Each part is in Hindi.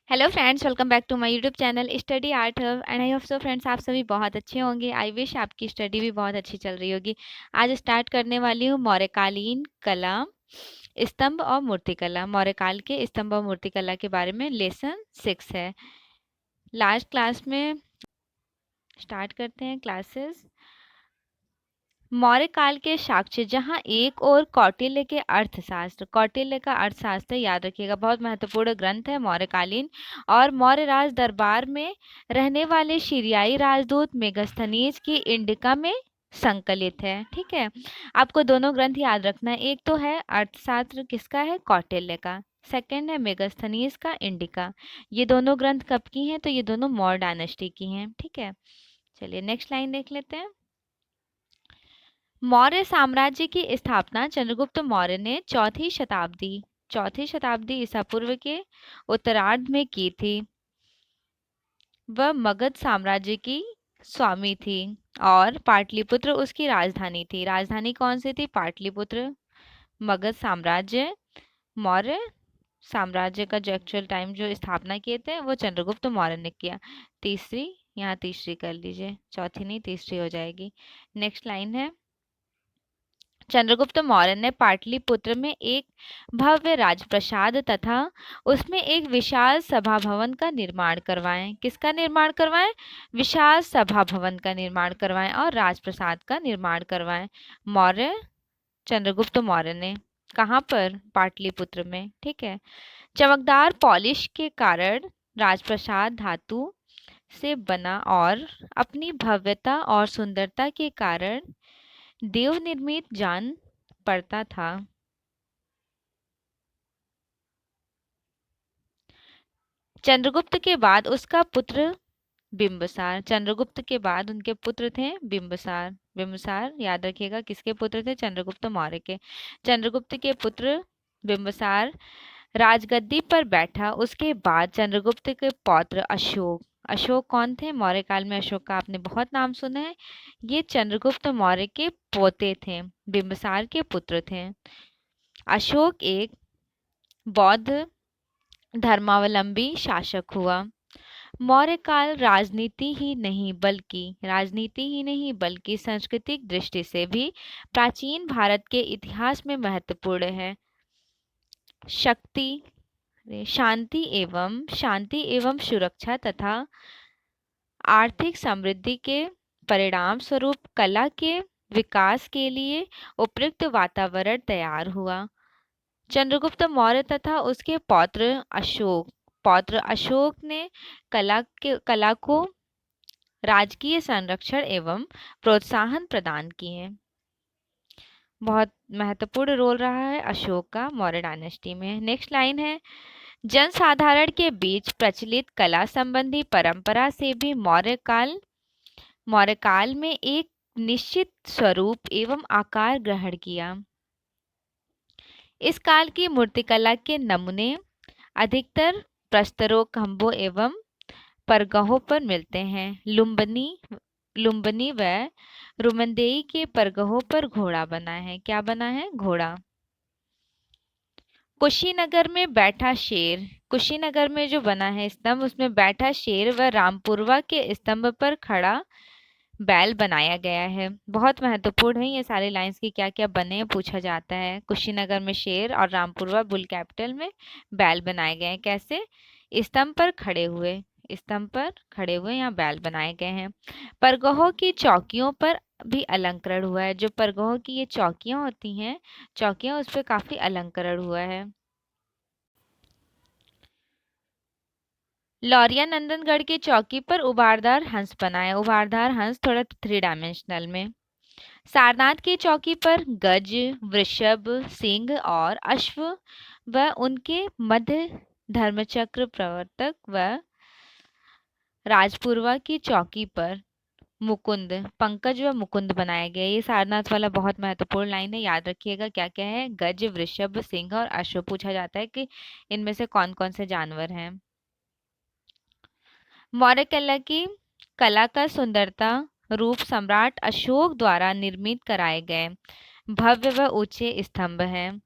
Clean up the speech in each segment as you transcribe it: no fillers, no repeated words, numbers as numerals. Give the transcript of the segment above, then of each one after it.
Hello friends, welcome back to my YouTube channel Study Art Hub and I hope so friends आप सभी बहुत अच्छे होंगे। आई विश आपकी स्टडी भी बहुत अच्छी चल रही होगी। आज स्टार्ट करने वाली हूँ मौर्यकालीन कला, स्तंभ और मूर्तिकला। मौर्यकाल के स्तंभ और मूर्तिकला के बारे में लेसन 6 है। लास्ट क्लास में स्टार्ट करते हैं क्लासेस। मौर्य काल के साक्ष्य, जहां एक और कौटिल्य के अर्थशास्त्र, कौटिल्य का अर्थशास्त्र याद रखिएगा, बहुत महत्वपूर्ण ग्रंथ है मौर्यकालीन, और मौर्य राज दरबार में रहने वाले सीरियाई राजदूत मेगास्थनीज की इंडिका में संकलित है। ठीक है, आपको दोनों ग्रंथ याद रखना है। एक तो है अर्थशास्त्र किसका है, कौटिल्य का, सेकंड है मेगास्थनीज का इंडिका। ये दोनों ग्रंथ कब की हैं, तो ये दोनों मौर्य डायनेस्टी की हैं। ठीक है, चलिए नेक्स्ट लाइन देख लेते हैं। मौर्य साम्राज्य की स्थापना चंद्रगुप्त मौर्य ने चौथी शताब्दी ईसा पूर्व के उत्तरार्ध में की थी। वह मगध साम्राज्य की स्वामी थी और पाटलिपुत्र उसकी राजधानी थी। राजधानी कौन सी थी, पाटलिपुत्र। मगध साम्राज्य, मौर्य साम्राज्य का जो एक्चुअल टाइम जो स्थापना किए थे वो चंद्रगुप्त मौर्य ने किया। तीसरी, यहाँ तीसरी कर लीजिए, चौथी नहीं तीसरी हो जाएगी। नेक्स्ट लाइन है, चंद्रगुप्त मौर्य ने पाटलिपुत्र में एक भव्य राजप्रासाद तथा उसमें एक विशाल सभा भवन का निर्माण करवाएं। किसका निर्माण करवाएं, विशाल सभा भवन का निर्माण करवाएं और राजप्रासाद का निर्माण करवाएं। मौर्य, चंद्रगुप्त मौर्य ने कहाँ पर, पाटलिपुत्र में। ठीक है, चमकदार पॉलिश के कारण राजप्रासाद धातु से बना और अपनी भव्यता और सुंदरता के कारण देव निर्मित जान पड़ता था। चंद्रगुप्त के बाद उसका पुत्र बिंबिसार, चंद्रगुप्त के बाद उनके पुत्र थे बिंबिसार। बिंबिसार याद रखिएगा किसके पुत्र थे, चंद्रगुप्त मौर्य के। चंद्रगुप्त के पुत्र बिंबिसार राजगद्दी पर बैठा। उसके बाद चंद्रगुप्त के पौत्र अशोक, अशोक कौन थे, मौर्य काल में अशोक का आपने बहुत नाम सुना है। ये चंद्रगुप्त मौर्य के पोते थे, बिंबिसार के पुत्र थे। अशोक एक बौद्ध धर्मावलंबी शासक हुआ। मौर्य काल राजनीति ही नहीं बल्कि सांस्कृतिक दृष्टि से भी प्राचीन भारत के इतिहास में महत्वपूर्ण है। शांति एवं सुरक्षा तथा आर्थिक समृद्धि के परिणाम स्वरूप कला के विकास के लिए उपयुक्त वातावरण तैयार हुआ। चंद्रगुप्त मौर्य तथा उसके पौत्र अशोक ने कला को राजकीय संरक्षण एवं प्रोत्साहन प्रदान किए। बहुत महत्वपूर्ण रोल रहा है अशोक का मौर्य डायनेस्टी में। नेक्स्ट लाइन है, जनसाधारण के बीच प्रचलित कला संबंधी परंपरा से भी मौर्य काल में एक निश्चित स्वरूप एवं आकार ग्रहण किया। इस काल की मूर्तिकला के नमूने अधिकतर प्रस्तरों, खंभों एवं परगहों पर मिलते हैं। लुम्बनी व रुमंदेई के परगहों पर घोड़ा बना है। क्या बना है, घोड़ा। कुशीनगर में बैठा शेर, कुशीनगर में जो बना है स्तंभ उसमें बैठा शेर व रामपुरवा के स्तंभ पर खड़ा बैल बनाया गया है। बहुत महत्वपूर्ण है ये सारी लाइंस की क्या क्या बने पूछा जाता है। कुशीनगर में शेर और रामपुरवा बुल कैपिटल में बैल बनाए गए हैं। कैसे, स्तंभ पर खड़े हुए, स्तंभ पर खड़े हुए यहाँ बैल बनाए गए हैं। परगहों की चौकियों पर भी अलंकरण हुआ है। जो परगहों की ये चौकियां होती हैं, चौकियां, उस पर काफी अलंकरण हुआ है। लौरिया नंदनगढ़ की चौकी पर उभारदार हंस बनाया। उभारदार हंस थोड़ा 3 डायमेंशनल में। सारनाथ की चौकी पर गज, वृषभ, सिंह और अश्व व उनके मध्य धर्मचक्र प्रवर्तक व राजपुरवा की चौकी पर मुकुंद, पंकज व मुकुंद बनाया गया। ये सारनाथ वाला बहुत महत्वपूर्ण लाइन है, याद रखिएगा क्या क्या है, गज, वृषभ, सिंह और अश्व। पूछा जाता है कि इनमें से कौन कौन से जानवर हैं। मौर्य कला की कला का सुंदरता रूप सम्राट अशोक द्वारा निर्मित कराए गए भव्य व ऊंचे स्तंभ हैं।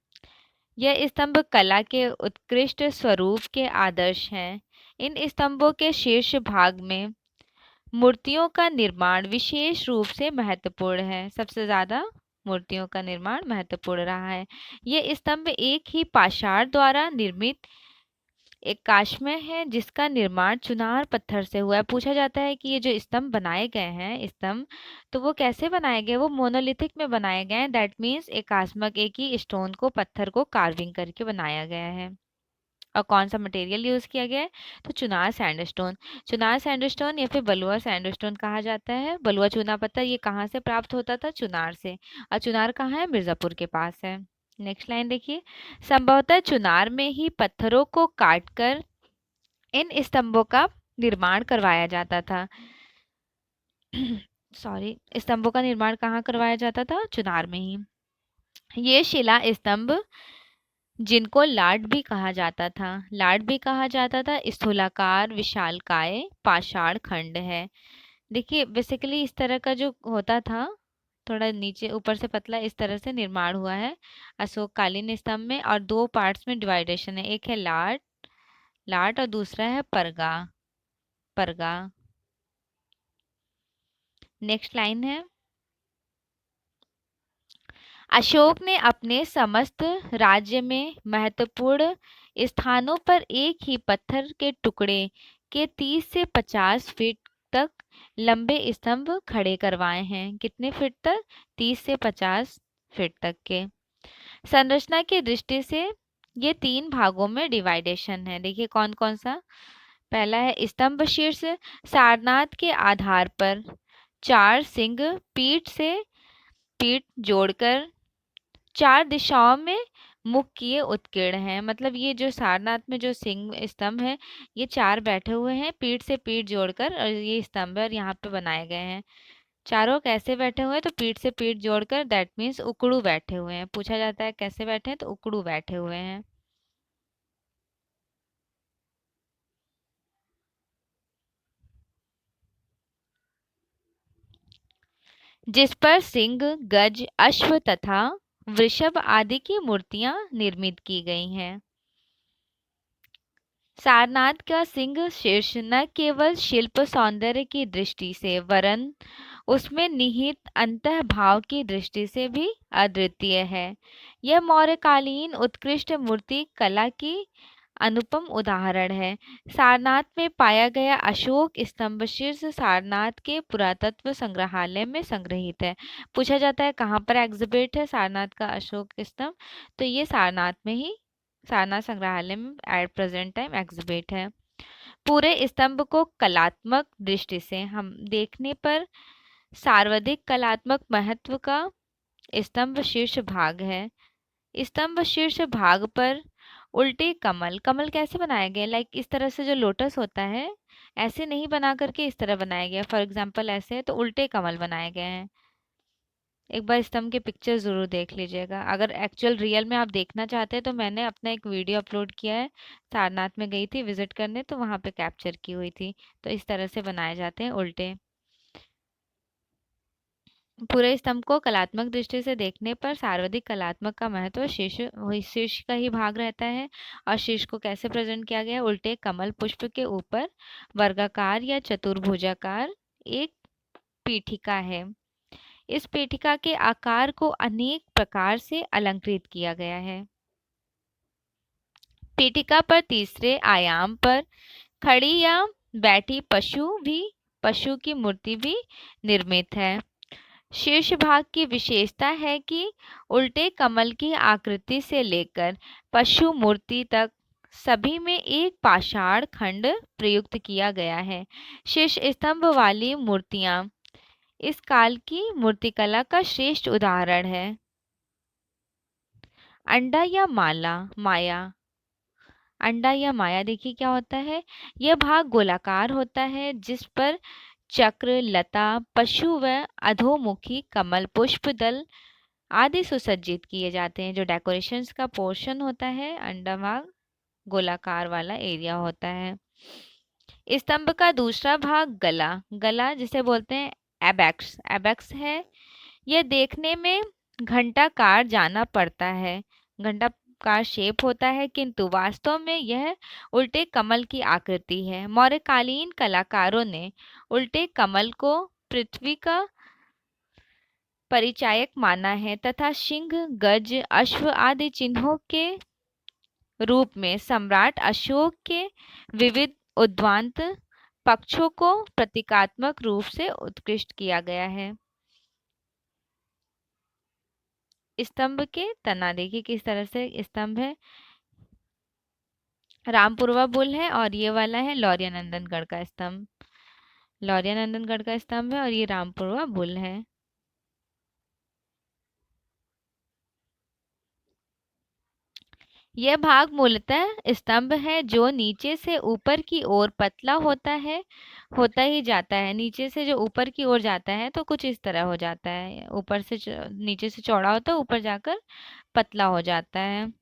यह स्तंभ कला के उत्कृष्ट स्वरूप के आदर्श हैं। इन स्तंभों के शीर्ष भाग में मूर्तियों का निर्माण विशेष रूप से महत्वपूर्ण है। सबसे ज़्यादा मूर्तियों का निर्माण महत्वपूर्ण रहा है। ये स्तंभ एक ही पाषाण द्वारा निर्मित एक काष्ठमय है जिसका निर्माण चुनार पत्थर से हुआ है। पूछा जाता है कि ये जो स्तंभ बनाए गए हैं स्तंभ, तो वो कैसे बनाए गए? वो मोनोलिथिक में बनाए गए हैं। दैट मीन्स एकास्मक, एक ही स्टोन को, पत्थर को कार्विंग करके बनाया गया है। और कौन सा मटेरियल यूज किया गया है? तो चुनार सैंडस्टोन। चुनार सैंडस्टोन या फिर बलुआ सैंडस्टोन कहा जाता है। बलुआ चूना पत्थर ये कहाँ से प्राप्त होता था? चुनार से। और चुनार कहाँ है? मिर्जापुर के पास है। नेक्स्ट लाइन देखिए, संभवतः चुनार में ही पत्थरों को काटकर इन स्तंभों का निर्माण करवाया जाता था। सॉरी, स्तंभों का निर्माण कहाँ करवाया जाता था? चुनार में ही। ये शिला स्तंभ, जिनको लाट भी कहा जाता था, लाट भी कहा जाता था, स्थूलाकार विशालकाय पाषाण खंड है। देखिए बेसिकली इस तरह का जो होता था, थोड़ा नीचे ऊपर से पतला, इस तरह से निर्माण हुआ है अशोककालीन स्तंभ में। और दो पार्ट्स में डिवाइडेशन है, एक है लाट, लाट और दूसरा है परगा, परगा। नेक्स्ट लाइन है, अशोक ने अपने समस्त राज्य में महत्वपूर्ण स्थानों पर एक ही पत्थर के टुकड़े के 30 से 50 फीट तक लंबे स्तंभ खड़े करवाए हैं। कितने फीट तक? 30 से 50 फीट तक के। संरचना की दृष्टि से ये 3 भागों में डिवाइडेशन है। देखिए कौन कौन सा। पहला है स्तंभ शीर्ष, सारनाथ के आधार पर 4 सिंह पीठ से पीठ जोड़कर 4 दिशाओं में मुख किए उत्कीर्ण हैं। मतलब ये जो सारनाथ में जो सिंह स्तंभ है, ये 4 बैठे हुए हैं पीठ से पीठ जोड़कर, और ये स्तंभ है और यहाँ पे बनाए गए हैं। चारों कैसे बैठे हुए हैं? तो पीठ से पीठ जोड़कर, दैट मीन्स उकड़ू बैठे हुए हैं। पूछा जाता है कैसे बैठे हैं? तो उकड़ू बैठे हुए हैं। जिस पर सिंह, गज, अश्व तथा वृषभ आदि की मूर्तियां निर्मित की गई हैं। सारनाथ का सिंह शीर्ष न केवल शिल्प सौंदर्य की दृष्टि से वरन उसमें निहित अंतः भाव की दृष्टि से भी अद्वितीय है। यह मौर्यकालीन उत्कृष्ट मूर्ति कला की अनुपम उदाहरण है। सारनाथ में पाया गया अशोक स्तंभ शीर्ष सारनाथ के पुरातत्व संग्रहालय में संग्रहित है। पूछा जाता है कहाँ पर एग्जिबिट है सारनाथ का अशोक स्तंभ? तो ये सारनाथ में ही, सारनाथ संग्रहालय में एट प्रेजेंट टाइम एग्जिबिट है। पूरे स्तंभ को कलात्मक दृष्टि से हम देखने पर सर्वाधिक कलात्मक महत्व का स्तंभ शीर्ष भाग है। स्तंभ शीर्ष भाग पर उल्टे कमल, कमल कैसे बनाए गए? लाइक इस तरह से जो लोटस होता है, ऐसे नहीं बना करके इस तरह बनाया गया। फॉर एग्जांपल ऐसे है तो उल्टे कमल बनाए गए हैं। एक बार स्तंभ के पिक्चर ज़रूर देख लीजिएगा। अगर एक्चुअल रियल में आप देखना चाहते हैं तो मैंने अपना एक वीडियो अपलोड किया है, सारनाथ में गई थी विजिट करने, तो वहाँ पे कैप्चर की हुई थी। तो इस तरह से बनाए जाते हैं उल्टे। पूरे स्तंभ को कलात्मक दृष्टि से देखने पर सर्वाधिक कलात्मक का महत्व शीर्ष, शीर्ष का ही भाग रहता है। और शीर्ष को कैसे प्रेजेंट किया गया? उल्टे कमल पुष्प के ऊपर वर्गाकार या चतुर्भुजाकार एक पीठिका है। इस पीठिका के आकार को अनेक प्रकार से अलंकृत किया गया है। पीठिका पर तीसरे आयाम पर खड़ी या बैठी पशु की मूर्ति भी निर्मित है। शीर्ष भाग की विशेषता है कि उल्टे कमल की आकृति से लेकर पशु मूर्ति तक सभी में एक पाषाण खंड प्रयुक्त किया गया है। शीर्ष स्तंभ वाली मूर्तियां इस काल की मूर्तिकला का श्रेष्ठ उदाहरण है। अंडा या माया, अंडा या माया देखिए क्या होता है। यह भाग गोलाकार होता है जिस पर चक्र, लता, पशु व अधोमुखी कमल, पुष्प दल आदि सुसज्जित किए जाते हैं। जो डेकोरेशंस का पोर्शन होता है, अंडा भाग गोलाकार वाला एरिया होता है। स्तंभ का दूसरा भाग गला, गला जिसे बोलते हैं एबैक्स, एबैक्स है। यह देखने में घंटाकार जाना पड़ता है, घंटाकार शेप होता है, किंतु वास्तव में यह उल्टे कमल की आकृति है। मौर्यकालीन कलाकारों ने उल्टे कमल को पृथ्वी का परिचायक माना है तथा सिंह, गज, अश्व आदि चिन्हों के रूप में सम्राट अशोक के विविध उद्वांत पक्षों को प्रतीकात्मक रूप से उत्कृष्ट किया गया है। स्तंभ के तना देखिए किस तरह से स्तंभ है, रामपुरवा बुल है और ये वाला है लौरिया नंदनगढ़ का स्तंभ, लौरिया नंदनगढ़ का स्तंभ है और ये रामपुरवा बुल है। यह भाग मूलतः स्तंभ है जो नीचे से ऊपर की ओर पतला होता है, होता ही जाता है। नीचे से जो ऊपर की ओर जाता है तो कुछ इस तरह हो जाता है, ऊपर से नीचे से चौड़ा होता है, ऊपर जाकर पतला हो जाता है।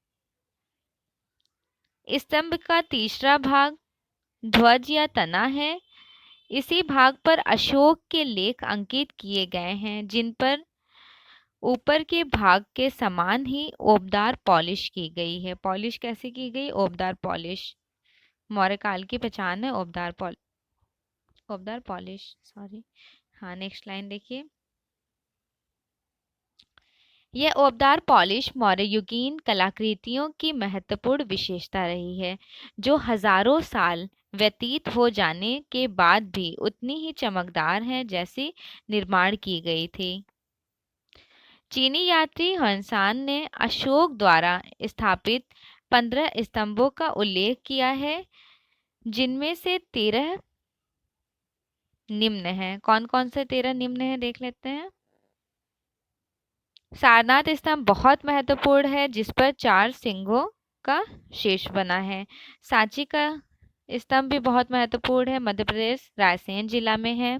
स्तंभ का तीसरा भाग ध्वज या तना है। इसी भाग पर अशोक के लेख अंकित किए गए हैं, जिन पर ऊपर के भाग के समान ही ओबदार पॉलिश की गई है। पॉलिश कैसे की गई? ओबदार पॉलिश, मौर्य काल की पहचान है ओबदार पॉलिश, सॉरी। हाँ, नेक्स्ट लाइन देखिए। यह ओबदार पॉलिश मौर्ययुगीन कलाकृतियों की महत्वपूर्ण विशेषता रही है, जो हजारों साल व्यतीत हो जाने के बाद भी उतनी ही चमकदार है जैसी निर्माण की गई थी। चीनी यात्री ह्वेनसान ने अशोक द्वारा स्थापित 15 स्तंभों का उल्लेख किया है, जिनमें से 13 निम्न हैं। कौन कौन से 13 निम्न हैं देख लेते हैं। सारनाथ स्तंभ बहुत महत्वपूर्ण है, जिस पर 4 सिंहों का शेष बना है। सांची का स्तंभ भी बहुत महत्वपूर्ण है, मध्य प्रदेश रायसेन जिला में है।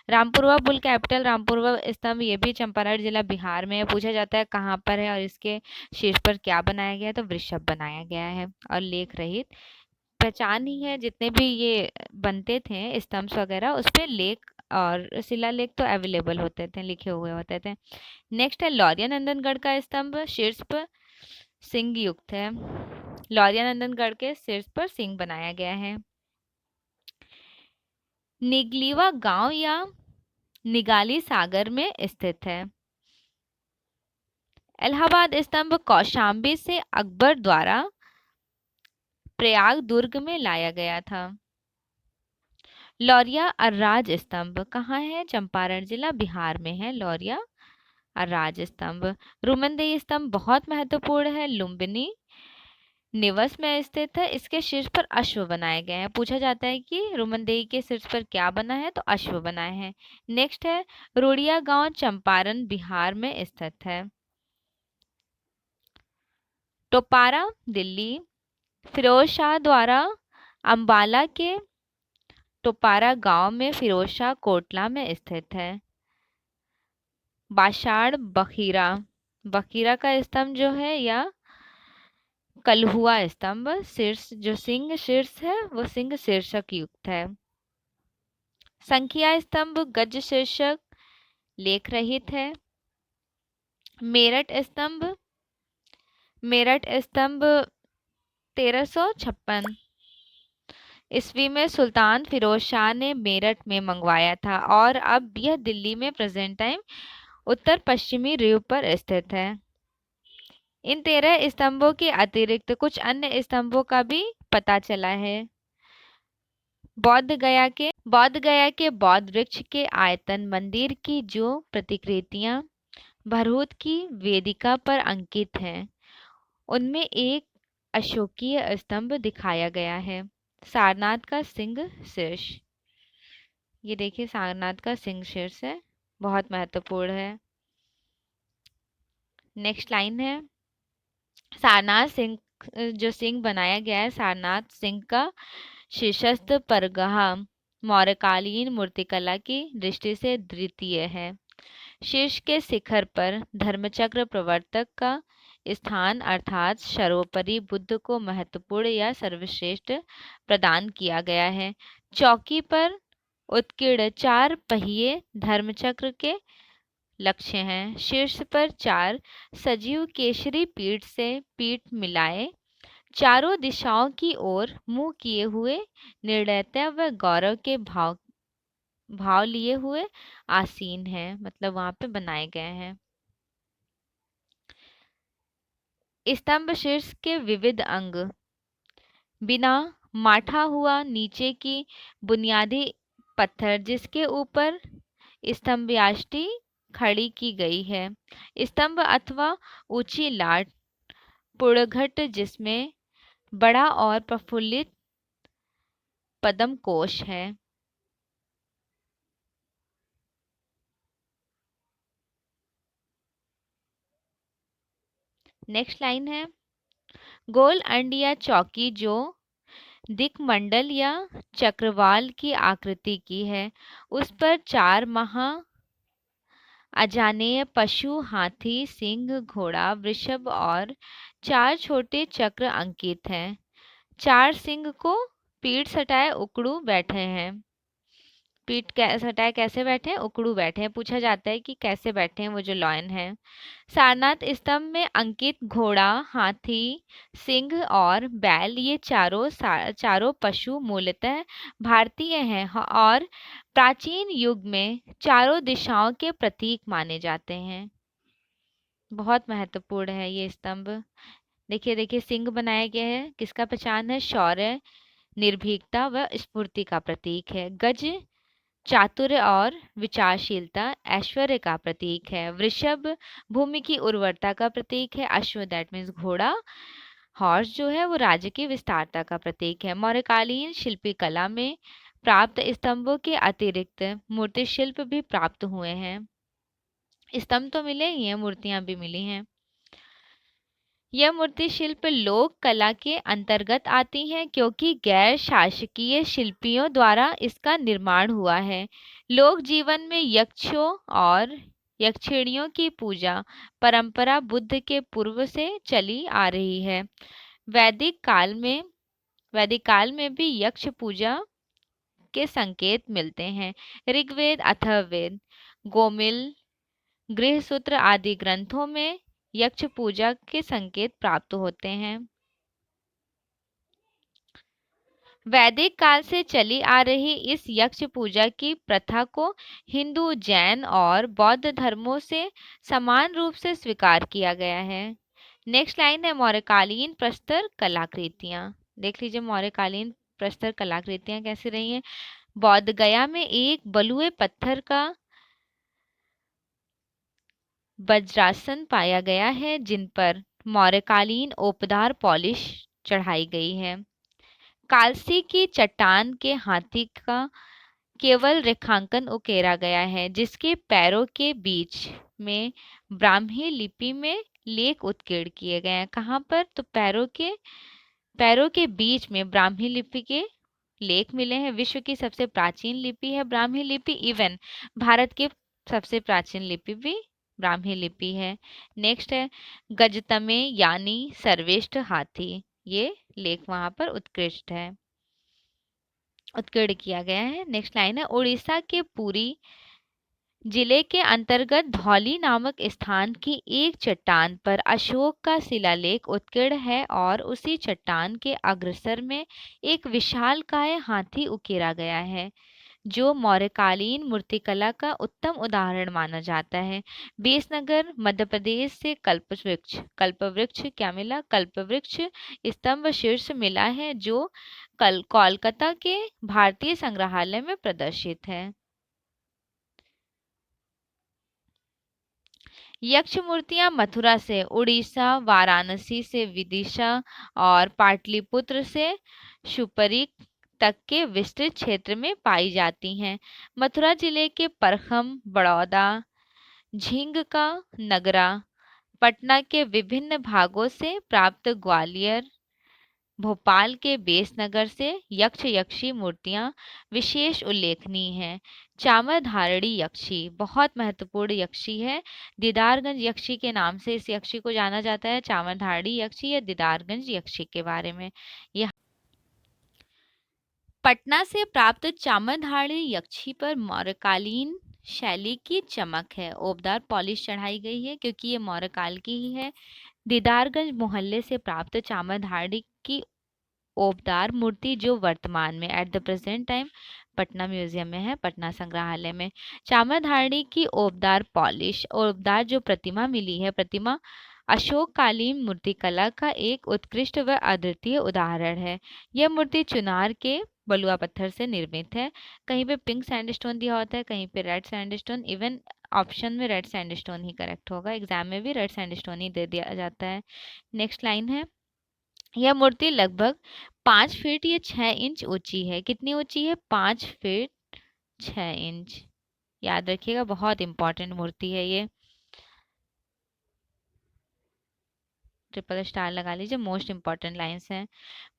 रामपुरवा बुल कैपिटल रामपुरवा स्तंभ ये भी चंपारण जिला बिहार में है। पूछा जाता है कहाँ पर है और इसके शीर्ष पर क्या बनाया गया है, तो वृषभ बनाया गया है और लेख रहित पहचान ही है। जितने भी ये बनते थे स्तंभ वगैरह उस पर लेख और शिलालेख तो अवेलेबल होते थे, लिखे हुए होते थे। नेक्स्ट है लौरिया नंदनगढ़ का स्तंभ, शीर्ष पर सिंह युक्त है। लौरिया नंदनगढ़ के शीर्ष पर सिंह बनाया गया है। निगलीवा गांव या निगाली सागर में स्थित है। इलाहाबाद स्तंभ कौशाम्बी से अकबर द्वारा प्रयाग दुर्ग में लाया गया था। लौरिया अर्राज स्तंभ कहाँ है? चंपारण जिला बिहार में है लौरिया अर्राज स्तंभ। रुमनदेही स्तंभ बहुत महत्वपूर्ण है, लुम्बिनी निवस में स्थित है। इसके शीर्ष पर अश्व बनाए गए हैं। पूछा जाता है कि रुमनदेही के शीर्ष पर क्या बना है, तो अश्व बनाए हैं। नेक्स्ट है रुड़िया गांव चंपारण बिहार में स्थित है। टोपारा दिल्ली फिरोज शाह द्वारा अंबाला के टोपारा गांव में फिरोज शाह कोटला में स्थित है। बाशाड़ बखीरा, बखीरा का स्तंभ जो है या कलहुआ स्तंभ, शीर्ष जो सिंह शीर्ष है वो सिंह शीर्षक युक्त है। संख्या स्तंभ गज शीर्षक लेख रहित है। मेरठ स्तंभ, मेरठ स्तंभ 1356 ईस्वी में सुल्तान फिरोज शाह ने मेरठ में मंगवाया था और अब यह दिल्ली में प्रेजेंट टाइम उत्तर पश्चिमी रीव पर स्थित है। इन 13 स्तंभों के अतिरिक्त कुछ अन्य स्तंभों का भी पता चला है। बौद्ध गया के बौद्ध वृक्ष के आयतन मंदिर की जो प्रतिकृतियां भरहुत की वेदिका पर अंकित हैं, उनमें एक अशोकीय स्तंभ दिखाया गया है। सारनाथ का सिंह शीर्ष, ये देखिए सारनाथ का सिंह शीर्ष है, बहुत महत्वपूर्ण है। नेक्स्ट लाइन है सारनाथ सिंह, जो सिंह बनाया गया है सारनाथ सिंह का शीर्षस्थ परगहा मौर्यकालीन मूर्तिकला की दृष्टि से द्वितीय है। शीर्ष के शिखर पर धर्मचक्र प्रवर्तक का स्थान अर्थात सर्वोपरि बुद्ध को महत्वपूर्ण या सर्वश्रेष्ठ प्रदान किया गया है। चौकी पर उत्कीर्ण 4 पहिए धर्मचक्र के लक्ष्य हैं। शीर्ष पर 4 सजीव केशरी पीठ से पीठ मिलाए चारों दिशाओं की ओर मुंह किए हुए निर्दयता व गौरव के भाव भाव लिए हुए आसीन हैं, मतलब वहां पे बनाए गए हैं। स्तंभ शीर्ष के विविध अंग बिना माठा हुआ नीचे की बुनियादी पत्थर जिसके ऊपर स्तंभयाष्टि खड़ी की गई है। स्तंभ अथवा ऊंची लाट पुड़घट जिसमें बड़ा और प्रफुल्लित पद्म कोश है। नेक्स्ट लाइन है, गोल अंड या चौकी जो दिक्मंडल या चक्रवाल की आकृति की है, उस पर 4 महा अजानेय पशु हाथी सिंह घोड़ा वृषभ और 4 छोटे चक्र अंकित हैं। 4 सिंह को पीठ सटाए उकड़ू बैठे हैं। पीठ सटाए कैसे बैठे हैं? उकड़ू बैठे हैं। पूछा जाता है कि कैसे बैठे हैं वो जो लॉयन है। सारनाथ स्तंभ में अंकित घोड़ा, हाथी, सिंह और बैल ये चारों पशु मूलतः भारतीय हैं और प्राचीन युग में चारों दिशाओं के प्रतीक माने जाते हैं। बहुत महत्वपूर्ण है ये स्तंभ। देखिए देखिए सिंह बनाया गया है, किसका पहचान है? शौर्य, निर्भीकता व स्फूर्ति का प्रतीक है। गज चातुर्य और विचारशीलता ऐश्वर्य का प्रतीक है। वृषभ भूमि की उर्वरता का प्रतीक है। अश्व दैट मीन्स घोड़ा, हॉर्स जो है वो राज्य की विस्तारता का प्रतीक है। मौर्यकालीन शिल्पी कला में प्राप्त स्तंभों के अतिरिक्त मूर्ति शिल्प भी प्राप्त हुए हैं। स्तंभ तो मिले ही हैं, मूर्तियां भी मिली हैं। यह मूर्ति शिल्प लोक कला के अंतर्गत आती हैं क्योंकि गैर शासकीय शिल्पियों द्वारा इसका निर्माण हुआ है। लोक जीवन में यक्षों और यक्षिणियों की पूजा परंपरा बुद्ध के पूर्व से चली आ रही है। वैदिक काल में भी यक्ष पूजा के संकेत मिलते हैं। ऋग्वेद, अथर्ववेद, गोमिल, गृहसूत्र आदि ग्रंथों में यक्ष पूजा के संकेत प्राप्त होते हैं। वैदिक काल से चली आ रही इस यक्ष पूजा की प्रथा को हिंदू, जैन और बौद्ध धर्मों से समान रूप से स्वीकार किया गया है। नेक्स्ट लाइन है, मौर्यकालीन प्रस्तर कलाकृतियां। देख लीजिए मौर्यकालीन प्रस्तर कलाकृतियां कैसी रही हैं। बौद्ध गया में एक बलुए पत्थर का वज्रासन पाया गया है जिन पर मौर्यकालीन ओपदार पॉलिश चढ़ाई गई है। कालसी की चट्टान के हाथी का केवल रेखांकन उकेरा गया है जिसके पैरों के बीच में ब्राह्मी लिपि में लेख उत्कीर्ण किए गए हैं। कहाँ पर? तो पैरों के बीच में ब्राह्मी लिपि के लेख मिले हैं। विश्व की सबसे प्राचीन लिपि है ब्राह्मी लिपि। इवन भारत की सबसे प्राचीन लिपि भी ब्राह्मी लिपि है। नेक्स्ट है, गजतमे यानी सर्वश्रेष्ठ हाथी। ये लेख वहां पर उत्कीर्ण किया गया है। नेक्स्ट लाइन है, उड़ीसा के पुरी जिले के अंतर्गत धौली नामक स्थान की एक चट्टान पर अशोक का शिलालेख उत्कीर्ण है और उसी चट्टान के अग्रसर में एक विशालकाय हाथी उकेरा गया है जो मौर्यकालीन मूर्तिकला का उत्तम उदाहरण माना जाता है। बेसनगर मध्य प्रदेश से कल्पवृक्ष क्या मिला? कल्पवृक्ष स्तंभ शीर्ष मिला है जो कोलकाता के भारतीय संग्रहालय में प्रदर्शित है। यक्ष मूर्तियां मथुरा से उड़ीसा, वाराणसी से विदिशा और पाटलिपुत्र से शुपरी तक के विस्तृत क्षेत्र में पाई जाती हैं। मथुरा जिले के परखम, बड़ौदा, झींग का नगरा, पटना के विभिन्न भागों से प्राप्त ग्वालियर, भोपाल के बेसनगर से यक्षी मूर्तियां विशेष उल्लेखनीय हैं। चामरधारणी यक्षी बहुत महत्वपूर्ण यक्षी है। दीदारगंज यक्षी के नाम से इस यक्षी को जाना जाता है। चामरधारणी यक्षी या दीदारगंज यक्षी के बारे में। यह पटना से प्राप्त चामरधाड़ी यक्षी पर मौर्यकालीन शैली की चमक है। ओबदार पॉलिश चढ़ाई गई है क्योंकि ये मौर्यकाल की ही है। दीदारगंज मोहल्ले से प्राप्त चामरधाड़ी की ओबदार मूर्ति जो वर्तमान में at the present time Patna museum में है, पटना संग्रहालय में। चामरधाड़ी की ओबदार पॉलिश, ओबदार जो प्रतिमा मिली है, प्रतिमा अशोककालीन मूर्तिकला का एक उत्कृष्ट व अद्वितीय उदाहरण है। यह मूर्ति चुनार के बलुआ पत्थर से निर्मित है। कहीं पे पिंक सैंडस्टोन दिया होता है, कहीं पे रेड सैंडस्टोन। इवन ऑप्शन में रेड सैंडस्टोन ही करेक्ट होगा, एग्जाम में भी रेड सैंडस्टोन ही दे दिया जाता है। नेक्स्ट लाइन है, यह मूर्ति लगभग 5 फीट या 6 इंच ऊंची है। कितनी ऊंची है? 5 फीट 6 इंच। याद रखिएगा, बहुत इंपॉर्टेंट मूर्ति है ये। ट्रिपल स्टार लगा लीजिए, मोस्ट इंपॉर्टेंट लाइंस हैं।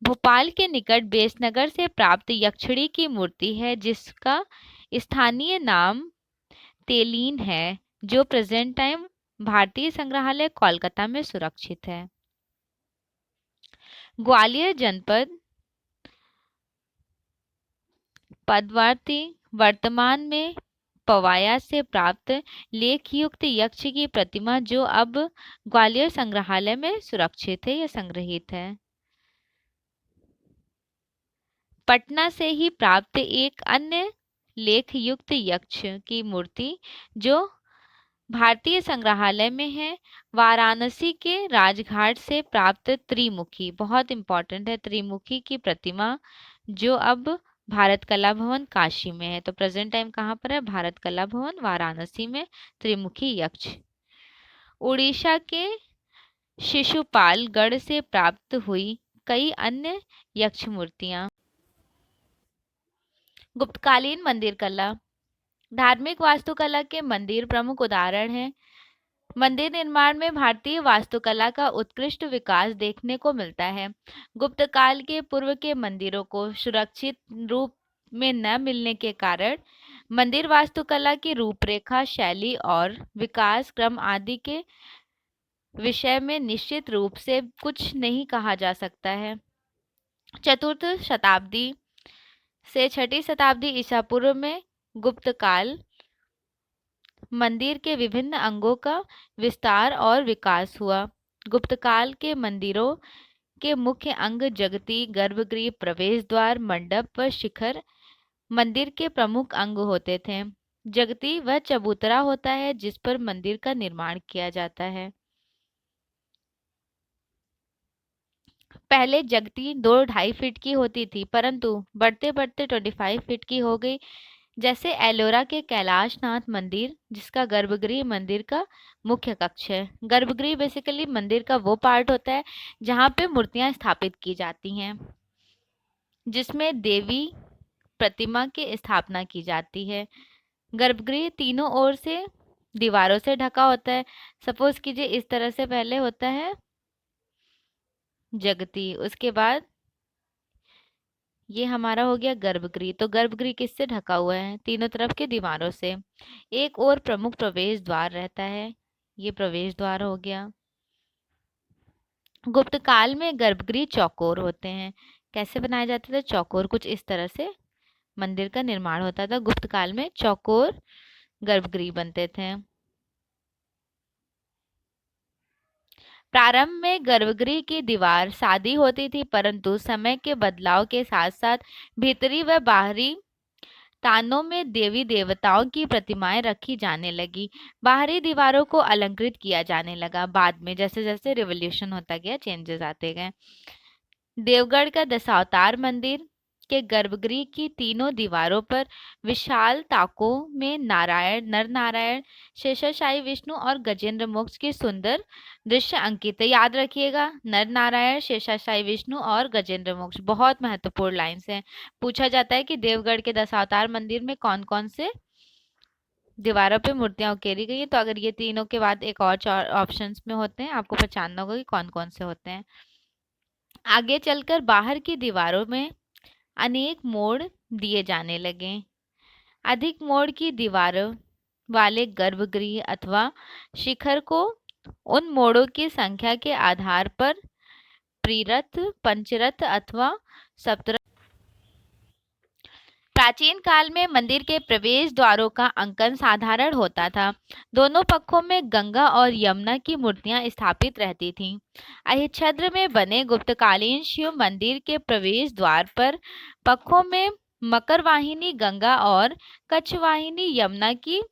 भोपाल के निकट बेसनगर से प्राप्त यक्षिणी की मूर्ति है जिसका स्थानीय नाम तेलीन है, जो प्रेजेंट टाइम भारतीय संग्रहालय कोलकाता में सुरक्षित है। ग्वालियर जनपद पदवर्ती वर्तमान में पवाया से प्राप्त लेखयुक्त यक्ष की प्रतिमा जो अब ग्वालियर संग्रहालय में सुरक्षित है या संग्रहित है। पटना से ही प्राप्त एक अन्य लेखयुक्त यक्ष की मूर्ति जो भारतीय संग्रहालय में है। वाराणसी के राजघाट से प्राप्त त्रिमुखी, बहुत इंपॉर्टेंट है, त्रिमुखी की प्रतिमा जो अब भारत कला भवन काशी में है। तो प्रेजेंट टाइम कहाँ पर है? भारत कला भवन वाराणसी में त्रिमुखी यक्ष। उड़ीसा के शिशुपालगढ़ से प्राप्त हुई कई अन्य यक्ष मूर्तियां। गुप्तकालीन मंदिर कला, धार्मिक वास्तुकला के मंदिर प्रमुख उदाहरण हैं। मंदिर निर्माण में भारतीय वास्तुकला का उत्कृष्ट विकास देखने को मिलता है। गुप्त काल के पूर्व के मंदिरों को सुरक्षित रूप में न मिलने के कारण मंदिर वास्तुकला की रूपरेखा, शैली और विकास क्रम आदि के विषय में निश्चित रूप से कुछ नहीं कहा जा सकता है। चतुर्थ शताब्दी से 6ठी शताब्दी ईसा पूर्व में गुप्त काल मंदिर के विभिन्न अंगों का विस्तार और विकास हुआ। गुप्त काल के मंदिरों के मुख्य अंग जगती, गर्भगृह, प्रवेश द्वार, मंडप व शिखर मंदिर के प्रमुख अंग होते थे। जगती वह चबूतरा होता है जिस पर मंदिर का निर्माण किया जाता है। पहले जगती 2-2.5 फीट की होती थी, परंतु बढ़ते बढ़ते 25 फीट की हो गई। जैसे एलोरा के कैलाशनाथ मंदिर जिसका गर्भगृह मंदिर का मुख्य कक्ष है। गर्भगृह बेसिकली मंदिर का वो पार्ट होता है जहाँ पे मूर्तियां स्थापित की जाती हैं, जिसमें देवी प्रतिमा की स्थापना की जाती है। गर्भगृह तीनों ओर से दीवारों से ढका होता है। सपोज कीजिए इस तरह से पहले होता है जगती, उसके बाद ये हमारा हो गया गर्भगृह। तो गर्भगृह किससे ढका हुआ है? तीनों तरफ के दीवारों से। एक और प्रमुख प्रवेश द्वार रहता है, ये प्रवेश द्वार हो गया। गुप्त काल में गर्भगृह चौकोर होते हैं। कैसे बनाए जाते थे? चौकोर, कुछ इस तरह से मंदिर का निर्माण होता था। गुप्त काल में चौकोर गर्भगृह बनते थे। प्रारंभ में गर्भगृह की दीवार सादी होती थी, परंतु समय के बदलाव के साथ साथ भीतरी व बाहरी तानों में देवी देवताओं की प्रतिमाएं रखी जाने लगी। बाहरी दीवारों को अलंकृत किया जाने लगा। बाद में जैसे जैसे रिवॉल्यूशन होता गया, चेंजेस आते गए। देवगढ़ का दशावतार मंदिर के गर्भगृह की तीनों दीवारों पर विशाल ताकों में नारायण, नर नारायण, शेषशायी विष्णु और गजेंद्र मोक्ष की सुंदर दृश्य अंकित है। याद रखिएगा, नर नारायण, शेषशायी विष्णु और गजेंद्र मोक्ष बहुत महत्वपूर्ण लाइन्स हैं। पूछा जाता है कि देवगढ़ के दशावतार मंदिर में कौन कौन से दीवारों पे मूर्तियां उकेरी गई है। तो अगर ये तीनों के बाद एक और ऑप्शंस में होते हैं, आपको पहचानना होगा कि कौन कौन से होते हैं। आगे चलकर बाहर की दीवारों में अनेक मोड़ दिए जाने लगे। अधिक मोड़ की दीवारों वाले गर्भगृह अथवा शिखर को उन मोड़ों की संख्या के आधार पर त्रिरथ, पंचरथ अथवा सप्तरथ प्राचीन काल में मंदिर के प्रवेश द्वारों का अंकन साधारण होता था। दोनों पक्षों में गंगा और यमुना की मूर्तियां स्थापित रहती थीं। अहिच्छत्र में बने गुप्तकालीन शिव मंदिर के प्रवेश द्वार पर पक्षों में मकरवाहिनी गंगा और कच्छवाहिनी यमुना की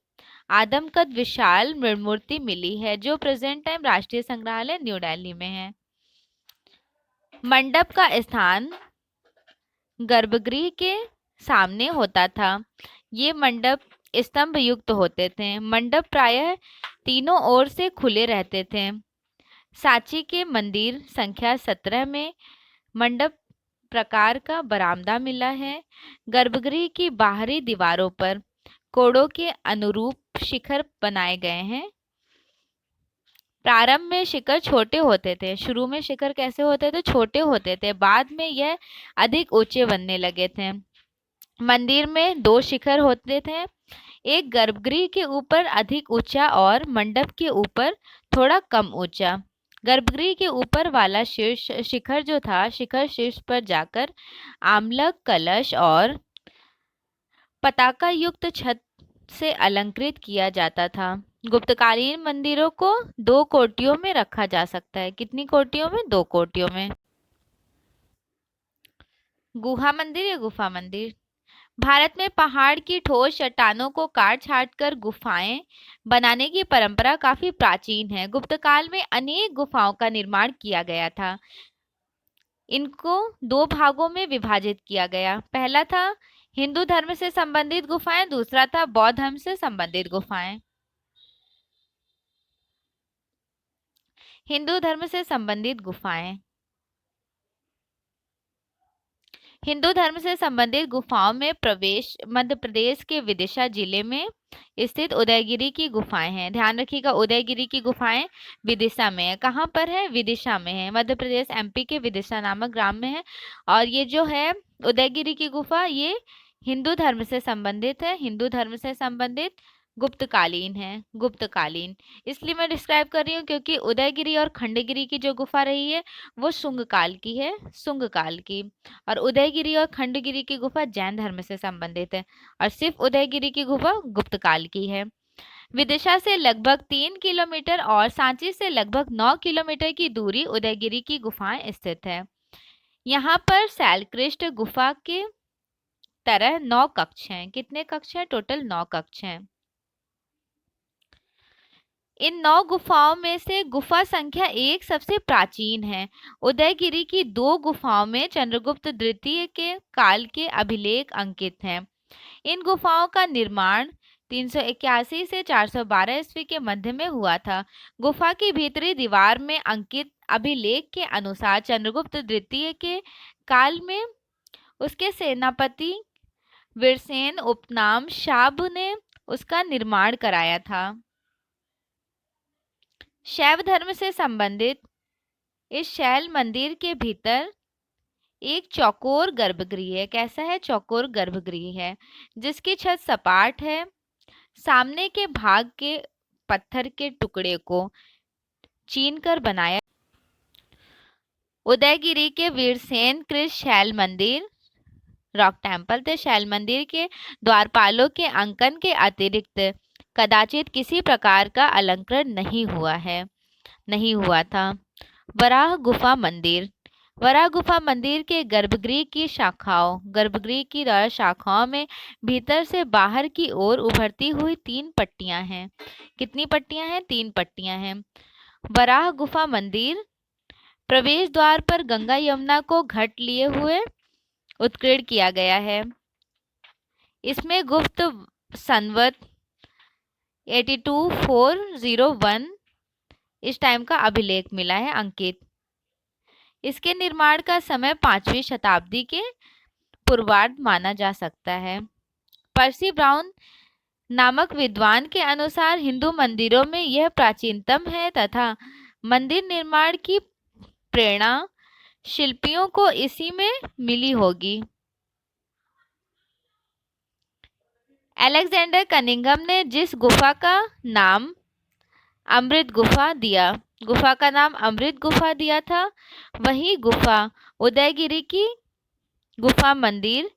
आदमकद विशाल मूर्ति मिली है, जो प्रेजेंट टाइम राष्ट्रीय संग्रहालय न्यू दिल्ली में है। मंडप का स्थान गर्भगृह के सामने होता था। ये मंडप स्तंभ युक्त होते थे। मंडप प्रायः तीनों ओर से खुले रहते थे। सांची के मंदिर संख्या 17 में मंडप प्रकार का बरामदा मिला है। गर्भगृह की बाहरी दीवारों पर कोड़ों के अनुरूप शिखर बनाए गए हैं। प्रारंभ में शिखर छोटे होते थे। शुरू में शिखर कैसे होते थे? छोटे होते थे। बाद में यह अधिक ऊंचे बनने लगे थे। मंदिर में 2 शिखर होते थे, एक गर्भगृह के ऊपर अधिक ऊंचा और मंडप के ऊपर थोड़ा कम ऊंचा। गर्भगृह के ऊपर वाला शीर्ष शिखर जो था, शिखर शीर्ष पर जाकर आमलक, कलश और पताका युक्त छत से अलंकृत किया जाता था। गुप्तकालीन मंदिरों को 2 कोटियों में रखा जा सकता है। कितनी कोटियों में? 2 कोटियों में। गुहा मंदिर या गुफा मंदिर। भारत में पहाड़ की ठोस चट्टानों को काट छाट कर गुफाएं बनाने की परंपरा काफी प्राचीन है। गुप्तकाल में अनेक गुफाओं का निर्माण किया गया था। इनको 2 भागों में विभाजित किया गया। पहला था हिंदू धर्म से संबंधित गुफाएं, दूसरा था बौद्ध धर्म से संबंधित गुफाएं। हिंदू धर्म से संबंधित गुफाएं। हिंदू धर्म से संबंधित गुफाओं में प्रवेश मध्य प्रदेश के विदिशा जिले में स्थित उदयगिरी की गुफाएं हैं। ध्यान रखिएगा, उदयगिरी की गुफाएं विदिशा में है। कहाँ पर है? विदिशा में है। मध्य प्रदेश एमपी के विदिशा नामक ग्राम में है। और ये जो है उदयगिरी की गुफा, ये हिंदू धर्म से संबंधित है। हिंदू धर्म से संबंधित गुप्तकालीन है। गुप्तकालीन इसलिए मैं डिस्क्राइब कर रही हूँ क्योंकि उदयगिरी और खंडगिरी की जो गुफा रही है वो शुंग काल की है, शुंग काल की। और उदयगिरी और खंडगिरी की गुफा जैन धर्म से संबंधित है और सिर्फ उदयगिरी की गुफा गुप्त काल की है। विदिशा से लगभग 3 किलोमीटर और सांची से लगभग 9 किलोमीटर की दूरी उदयगिरी की गुफाएं स्थित है। यहाँ पर शैलकृष्ण गुफा के तरह 9 कक्ष हैं। कितने कक्ष हैं? टोटल 9 कक्ष हैं। इन 9 गुफाओं में से गुफा संख्या 1 सबसे प्राचीन है। उदयगिरी की 2 गुफाओं में चंद्रगुप्त द्वितीय के काल के अभिलेख अंकित हैं। इन गुफाओं का निर्माण 381 से 412 ईस्वी के मध्य में हुआ था। गुफा की भीतरी दीवार में अंकित अभिलेख के अनुसार चंद्रगुप्त द्वितीय के काल में उसके सेनापति वीरसेन उपनाम शाब ने उसका निर्माण कराया था। शैव धर्म से संबंधित इस शैल मंदिर के भीतर एक चौकोर गर्भगृह है। कैसा है? चौकोर गर्भगृह है जिसकी छत सपाट है। सामने के भाग के पत्थर के टुकड़े को चीनकर बनाया। उदयगिरी के वीरसेन कृष्ण शैल मंदिर रॉक टेम्पल थे। शैल मंदिर के द्वारपालों के अंकन के अतिरिक्त कदाचित किसी प्रकार का अलंकरण नहीं हुआ था। वराह गुफा मंदिर। वराह गुफा मंदिर के गर्भगृह की शाखाओं में भीतर से बाहर की ओर उभरती हुई 3 पट्टियां हैं। कितनी पट्टियां हैं? 3 पट्टियां हैं। वराह गुफा मंदिर प्रवेश द्वार पर गंगा यमुना को घट लिए हुए उत्कीर्ण किया गया है। इसमें गुप्त संवत 82401 इस टाइम का अभिलेख मिला है अंकित। इसके निर्माण का समय 5वीं शताब्दी के पूर्वार्ध माना जा सकता है। पर्सी ब्राउन नामक विद्वान के अनुसार हिंदू मंदिरों में यह प्राचीनतम है तथा मंदिर निर्माण की प्रेरणा शिल्पियों को इसी में मिली होगी। अलेक्जेंडर कनिंघम ने जिस गुफा का नाम अमृत गुफा दिया था, वही गुफा उदयगिरी की गुफा मंदिर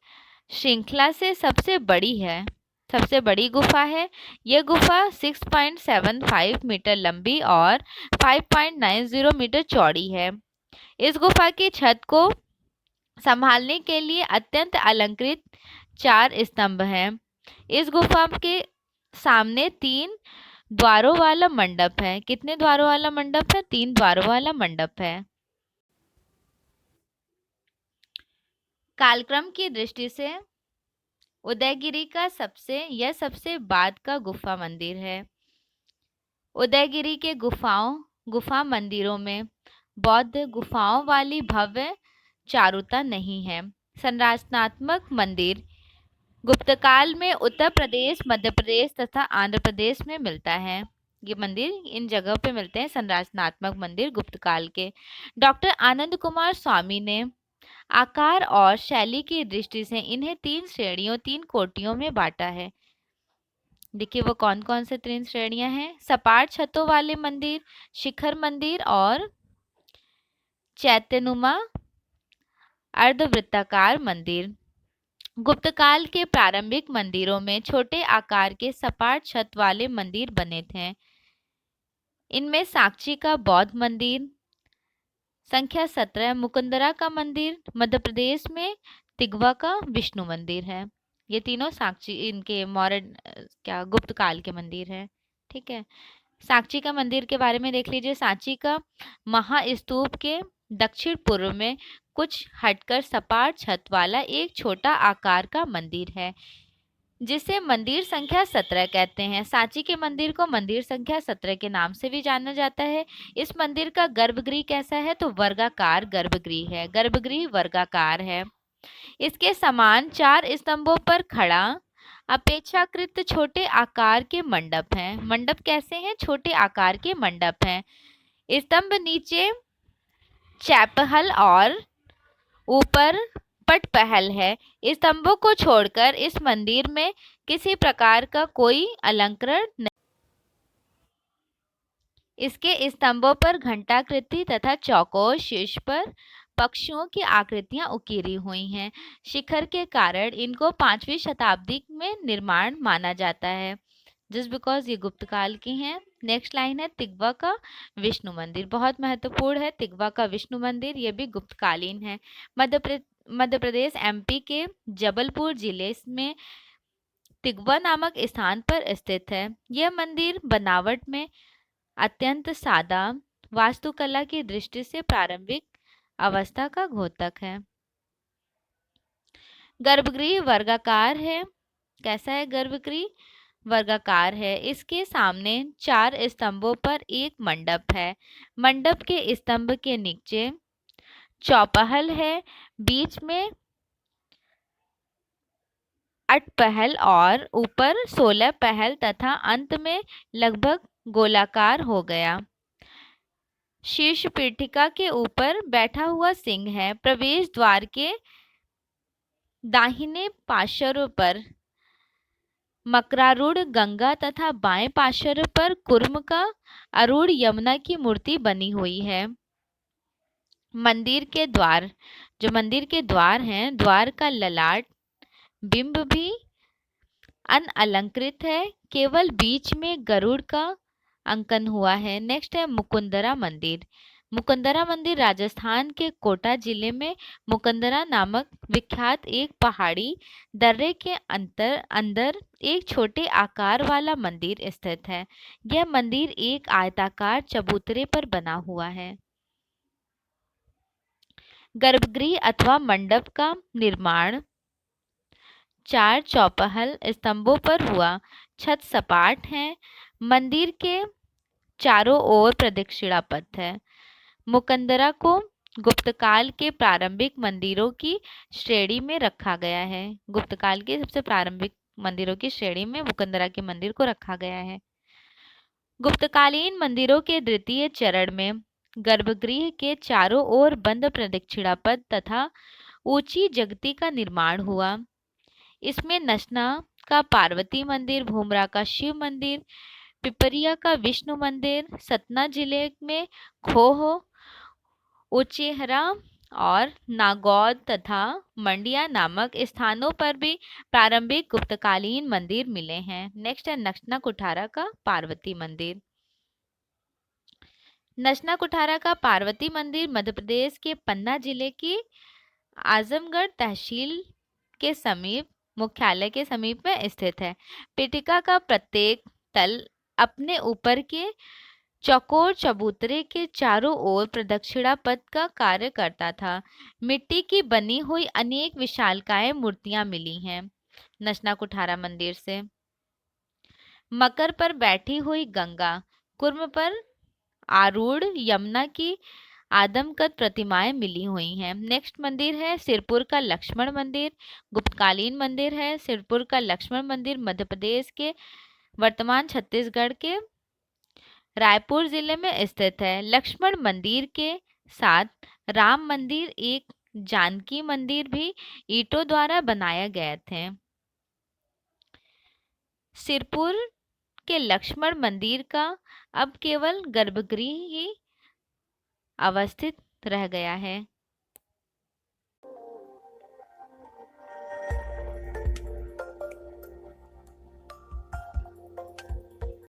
श्रृंखला से सबसे बड़ी है, सबसे बड़ी गुफा है। यह गुफा 6.75 मीटर लंबी और 5.90 मीटर चौड़ी है। इस गुफा की छत को संभालने के लिए अत्यंत अलंकृत 4 स्तंभ हैं। इस गुफा के सामने 3 द्वारों वाला मंडप है। कितने द्वारों वाला मंडप है? 3 द्वारों वाला मंडप है। कालक्रम की दृष्टि से उदयगिरी का यह सबसे बाद का गुफा मंदिर है। उदयगिरी के गुफा मंदिरों में बौद्ध गुफाओं वाली भव्य चारुता नहीं है। संरचनात्मक मंदिर गुप्तकाल में उत्तर प्रदेश, मध्य प्रदेश तथा आंध्र प्रदेश में मिलता है। ये मंदिर इन जगह पे मिलते हैं, संरचनात्मक मंदिर गुप्तकाल के। डॉक्टर आनंद कुमार स्वामी ने आकार और शैली की दृष्टि से इन्हें 3 कोटियों में बांटा है। देखिए वो कौन कौन से 3 श्रेणियां हैं? सपाट छतों वाले मंदिर, शिखर मंदिर और चैत्यनुमा अर्धवृत्ताकार मंदिर। गुप्तकाल के प्रारंभिक मंदिरों में छोटे आकार के सपाट छत वाले मंदिर बने थे। इनमें साक्षी का बौद्ध मंदिर, संख्या 17 मुकुंदरा का मंदिर, मध्य प्रदेश में तिगवा का विष्णु मंदिर है। ये तीनों साक्षी इनके गुप्त काल के मंदिर हैं। ठीक है, साक्षी का मंदिर के बारे में देख लीजिए। सांची का महास्तूप के दक्षिण पूर्व में कुछ हटकर सपाट छत वाला एक छोटा आकार का मंदिर है, जिसे मंदिर संख्या 17 कहते हैं। सांची के मंदिर को मंदिर संख्या 17 के नाम से भी जाना जाता है। इस मंदिर का गर्भगृह कैसा है? तो वर्गाकार गर्भगृह है। गर्भगृह वर्गाकार है। इसके समान 4 स्तंभों पर खड़ा अपेक्षाकृत छोटे आकार के मंडप हैं। मंडप कैसे हैं? छोटे आकार के मंडप हैं। स्तंभ नीचे चैपहल और ऊपर पटपहल है। स्तंभों को छोड़कर इस मंदिर में किसी प्रकार का कोई अलंकरण नहीं। इसके स्तंभों पर घंटाकृति तथा चौकोर शीर्ष पर पक्षियों की आकृतियां उकेरी हुई हैं। शिखर के कारण इनको 5वीं शताब्दी में निर्माण माना जाता है, जस्ट बिकॉज ये गुप्त काल की हैं। नेक्स्ट लाइन है तिगवा का विष्णु मंदिर, बहुत महत्वपूर्ण है। तिगवा का विष्णु मंदिर ये भी गुप्तकालीन है। मध्य प्रदेश एमपी के जबलपुर जिले में तिगवा नामक स्थान पर स्थित है। यह मंदिर बनावट में अत्यंत सादा, वास्तुकला की दृष्टि से प्रारंभिक अवस्था का द्योतक है। गर्भगृह वर्गाकार है। कैसा है गर्भगृह? वर्गाकार है। इसके सामने 4 स्तंभों पर एक मंडप है। मंडप के स्तंभ के नीचे चौपहल है, बीच में अठपहल और ऊपर 16 पहल तथा अंत में लगभग गोलाकार हो गया। शीर्ष पीठिका के ऊपर बैठा हुआ सिंह है। प्रवेश द्वार के दाहिने पार्श्व पर मकरारूढ़ गंगा तथा बाएं पार्श्व पर कुर्म का आरूढ़ यमुना की मूर्ति बनी हुई है। मंदिर के द्वार हैं, द्वार का ललाट बिंब भी अनअलंकृत है, केवल बीच में गरुड़ का अंकन हुआ है। नेक्स्ट है मुकुंदरा मंदिर। मुकुंदरा मंदिर राजस्थान के कोटा जिले में मुकुंदरा नामक विख्यात एक पहाड़ी दर्रे के अंदर एक छोटे आकार वाला मंदिर स्थित है। यह मंदिर एक आयताकार चबूतरे पर बना हुआ है। गर्भगृह अथवा मंडप का निर्माण 4 चौपहल स्तंभों पर हुआ। छत सपाट है। मंदिर के चारों ओर प्रदक्षिणा पथ है। मुकुंदरा को गुप्तकाल के प्रारंभिक मंदिरों की श्रेणी में रखा गया है। गुप्तकाल के सबसे प्रारंभिक मंदिरों की श्रेणी में मुकुंदरा के मंदिर को रखा गया है। गुप्तकालीन मंदिरों के द्वितीय चरण में गर्भगृह के चारों ओर बंद प्रदक्षिणा पथ तथा ऊंची जगती का निर्माण हुआ। इसमें नसना का पार्वती मंदिर, भूमरा का शिव मंदिर, पिपरिया का विष्णु मंदिर, सतना जिले में खोह, उचेहरा और नागौद तथा मंडिया नामक स्थानों पर भी प्रारंभिक गुप्तकालीन मंदिर मिले हैं। नेक्स्ट है नक्शना कुठारा का पार्वती मंदिर। नचना कुठारा का पार्वती मंदिर मध्य प्रदेश के पन्ना जिले की आजमगढ़ तहसील के समीप मुख्यालय के समीप में स्थित है। पीठिका का प्रत्येक तल अपने ऊपर के चौकोर चबूतरे के चारों ओर प्रदक्षिणा पथ का कार्य करता था। मिट्टी की बनी हुई अनेक विशालकाय मूर्तियां मिली हैं नचना कुठारा मंदिर से। मकर पर बैठी हुई गंगा, कुर्म पर आरूढ़ यमुना की आदमकद प्रतिमाएं मिली हुई हैं। नेक्स्ट मंदिर है सिरपुर का लक्ष्मण मंदिर। गुप्तकालीन मंदिर है। सिरपुर का लक्ष्मण मंदिर मध्य प्रदेश के वर्तमान छत्तीसगढ़ के रायपुर जिले में स्थित है। लक्ष्मण मंदिर के साथ राम मंदिर एक जानकी मंदिर भी ईंटों द्वारा बनाया गए थे। सिरपुर के लक्ष्मण मंदिर का अब केवल गर्भगृह ही अवस्थित रह गया है।